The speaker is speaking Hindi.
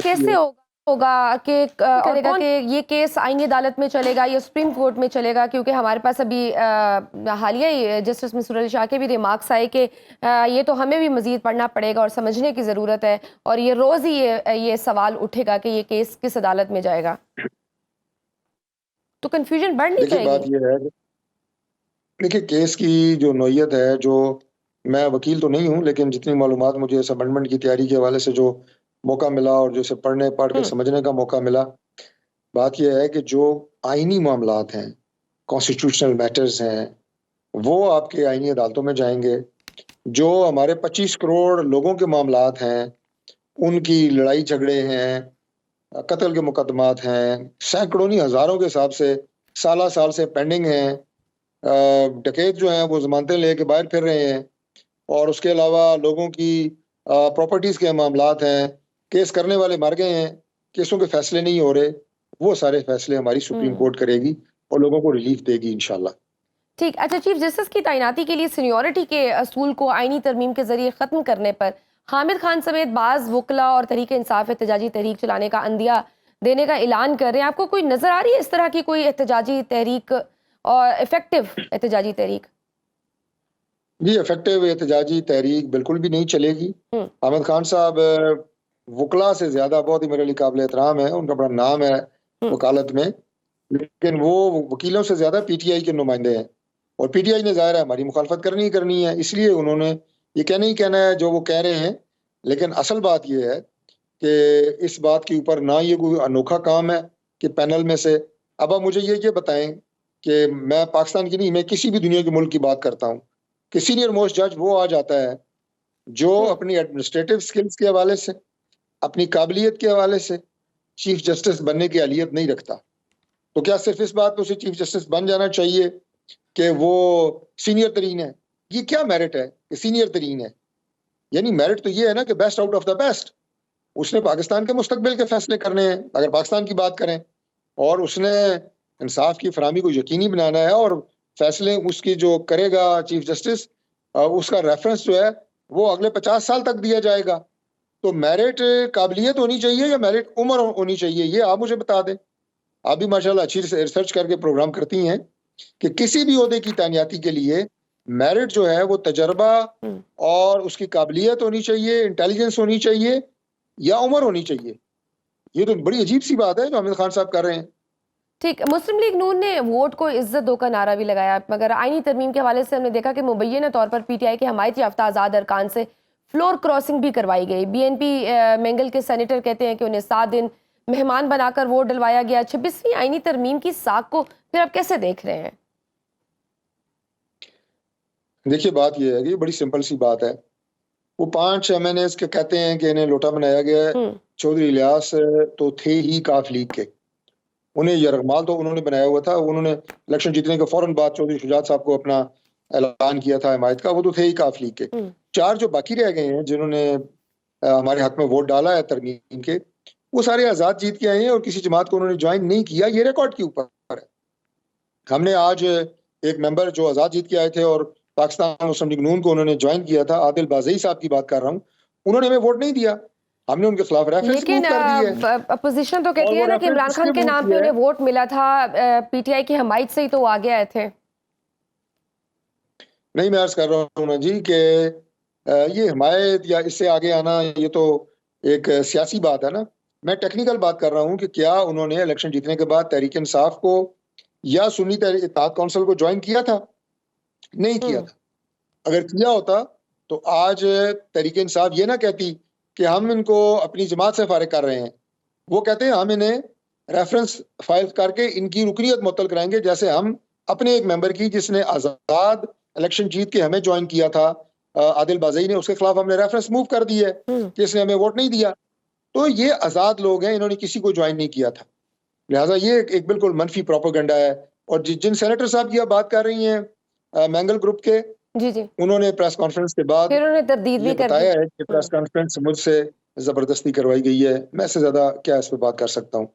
कैसे देखिए होगा कि करेगा कि ये केस आईनी अदालत में चलेगा या सुप्रीम कोर्ट में चलेगा? क्योंकि हमारे पास अभी हालिया ही जस्टिस मिसरूर अली शाह के भी रिमार्क्स आए कि ये तो हमें भी मजीद पढ़ना पड़ेगा और समझने की ज़रूरत है, और ये रोज़ ही ये सवाल उठेगा कि ये केस किस अदालत में जाएगा। तो कन्फ्यूजन बढ़ नहीं देखिए बात जाएगी? ये है कि देखिए केस की जो नौइयत है, जो मैं वकील तो नहीं हूँ, लेकिन जितनी मालूमात मुझे इस अमेंडमेंट की तैयारी के हवाले से जो मौका मिला और जो इसे पढ़ के हम्म। समझने का मौका मिला, बात ये है कि जो आईनी मामलात हैं, कॉन्स्टिट्यूशनल मैटर्स हैं, वो आपके आईनी अदालतों में जाएँगे। जो हमारे 25 करोड़ लोगों के मामलात हैं, उनकी लड़ाई झगड़े हैं, कत्ल के मुकदमात हैं, सैकड़ों नहीं हज़ारों के हिसाब से साल से पेंडिंग हैं। डकैत जो हैं वो ज़मानतें लेके बाहर फिर रहे हैं, और उसके अलावा लोगों की प्रॉपर्टीज़ के मामलात हैं, केस करने वाले मर गए हैं, केसों के फैसले नहीं हो रहे, वो सारे फैसले हमारी सुप्रीम हम्म। कोर्ट करेगी और लोगों को रिलीफ देगी इंशाल्लाह। ठीक। अच्छा, चीफ जस्टिस की तैनाती के लिए सीनियरिटी के असूल को आईनी तरमीम के जरिए ख़त्म करने पर हामिद खान समेत बाज़ वकला और तहरीक इंसाफ एहतजाजी तहरीक चलाने का अंदिया देने का ऐलान कर रहे हैं। आपको कोई नज़र आ रही है इस तरह की कोई एहतजाजी तहरीक और इफेक्टिव एहतजाजी तहरीक? जी, इफ़ेक्टिव एहतजाजी तहरीक बिल्कुल भी नहीं चलेगी। हम्म। हामिद खान साहब वकला से ज़्यादा बहुत ही मेरे लिए काबिल एहतराम है, उनका बड़ा नाम है हम्म। वकालत में, लेकिन वो वकीलों से ज़्यादा पीटीआई के नुमाइंदे हैं, और पीटीआई ने ज़ाहिर है हमारी मुखालफत करनी ही करनी है, इसलिए उन्होंने ये कहना ही कहना है जो वो कह रहे हैं। लेकिन असल बात ये है कि इस बात के ऊपर ना ये कोई अनोखा काम है कि पैनल में से अब आप मुझे ये बताएँ कि मैं पाकिस्तान की नहीं, मैं किसी भी दुनिया के मुल्क की बात करता हूँ कि सीनियर मोस्ट जज वो आ जाता है जो हम्म। अपनी एडमिनिस्ट्रेटिव स्किल्स के हवाले से, अपनी काबिलियत के हवाले से चीफ जस्टिस बनने की अहलियत नहीं रखता। तो क्या सिर्फ इस बात पे उसे चीफ जस्टिस बन जाना चाहिए कि वो सीनियर तरीन है? ये क्या मेरिट है कि सीनियर तरीन है? यानी मेरिट तो ये है ना कि best out of the best. उसने पाकिस्तान के मुस्तकबिल के फैसले करने हैं, अगर पाकिस्तान की बात करें, और उसने इंसाफ की फराहमी को यकीनी बनाना है, और फैसले उसकी जो करेगा चीफ जस्टिस, उसका रेफरेंस जो है वो अगले 50 साल तक दिया जाएगा। तो मेरिट काबिलियत होनी चाहिए या मेरिट उम्र होनी चाहिए, ये आप मुझे बता दें। आप भी माशाल्लाह अच्छी रिसर्च करके प्रोग्राम करती हैं कि किसी भी ओहदे की तैनाती के लिए मेरिट जो है वो तजर्बा हम्म। और उसकी काबिलियत होनी चाहिए, इंटेलिजेंस होनी चाहिए, या उम्र होनी चाहिए। ये तो बड़ी अजीब सी बात है जो हामिद खान साहब कर रहे हैं। ठीक। मुस्लिम लीग नून ने वोट को इज्जत दो का नारा भी लगाया, मगर आईनी तरमीम के हवाले से हमने देखा कि मुबैना तौर पर पीटीआई के हमायत याफ्ता आज़ाद अरकान से फ्लोर क्रॉसिंग भी करवाई गई। बीएनपी मेंगल के सेनेटर कहते हैं कि उन्हें 7 दिन मेहमान बनाकर वोट डलवाया गया। 26वीं आईनी तरमीम की साख को फिर आप कैसे देख रहे हैं? देखिए बात यह है कि बड़ी सिंपल सी बात है। वो 5 एमएनएस के कहते हैं कि इन्हें लोटा बनाया गया है। हम्म। चौधरी इलियास तो थे ही काफ लीग के, उन्हें यरगमाल तो उन्होंने बनाया हुआ था। उन्होंने इलेक्शन जीतने के फौरन बाद चौधरी शुजात साहब को अपना ऐलान किया था हिमायत का, वो तो थे ही काफ लीग के। हम्म। 4 जो बाकी रह गए हैं जिन्होंने हमारे हक में वोट डाला है तरमीम के, वो सारे आज़ाद जीत के आए हैं और किसी जमात को उन्होंने ज्वाइन नहीं किया। ये रिकॉर्ड के ऊपर है। हमने आज एक मेंबर जो आज़ाद जीत के आए थे और पाकिस्तान मुस्लिम लीग नून को उन्होंने ज्वाइन किया था, आदिल बाज़ई साहब की बात कर रहा हूँ, उन्होंने हमें वोट नहीं दिया। हमने उनके खिलाफ रेफरेंस मूव लेकिन कर दी है, अपोजिशन तो और कहती वो है ना कि रेफरेंस इमरान खान इसलिए के मूव नाम पे किया है। उन्हें वोट मिला था, पीटीआई की हमायत से ही तो वो आगे आए थे। नहीं, मैं अर्ज कर रहा हूँ ना जी कि ये हिमायत या इससे आगे आना ये तो एक सियासी बात है ना। मैं टेक्निकल बात कर रहा हूँ कि क्या उन्होंने इलेक्शन जीतने के बाद तहरीक इंसाफ को या सुन्नी इत्तेहाद काउंसिल को ज्वाइन किया था? नहीं किया हम्म। था। अगर किया होता तो आज तहरीक इंसाफ ये ना कहती कि हम इनको अपनी जमात से फारिग कर रहे हैं। वो कहते हैं हम इन्हें रेफरेंस फाइल करके इनकी रुकनीत मुअत्तल कराएंगे, जैसे हम अपने एक मेंबर की जिसने आज़ाद इलेक्शन जीत के हमें ज्वाइन किया था, आदिल बाज़ई ने, उसके खिलाफ हमने रेफरेंस मूव कर दी है हम्म। कि इसने हमें वोट नहीं दिया। तो ये आज़ाद लोग हैं, इन्होंने किसी को ज्वाइन नहीं किया था। लिहाजा ये एक बिल्कुल मनफी प्रोपेगेंडा है। और जिन सेनेटर साहब की आप बात कर रही हैं मैंगल ग्रुप के, जी जी। उन्होंने प्रेस कॉन्फ्रेंस के बाद फिर उन्हें तरदीद ये भी कर दी। बताया है कि प्रेस कॉन्फ्रेंस मुझसे जबरदस्ती करवाई गई है। मैं इससे ज्यादा क्या इस पे बात कर सकता हूँ।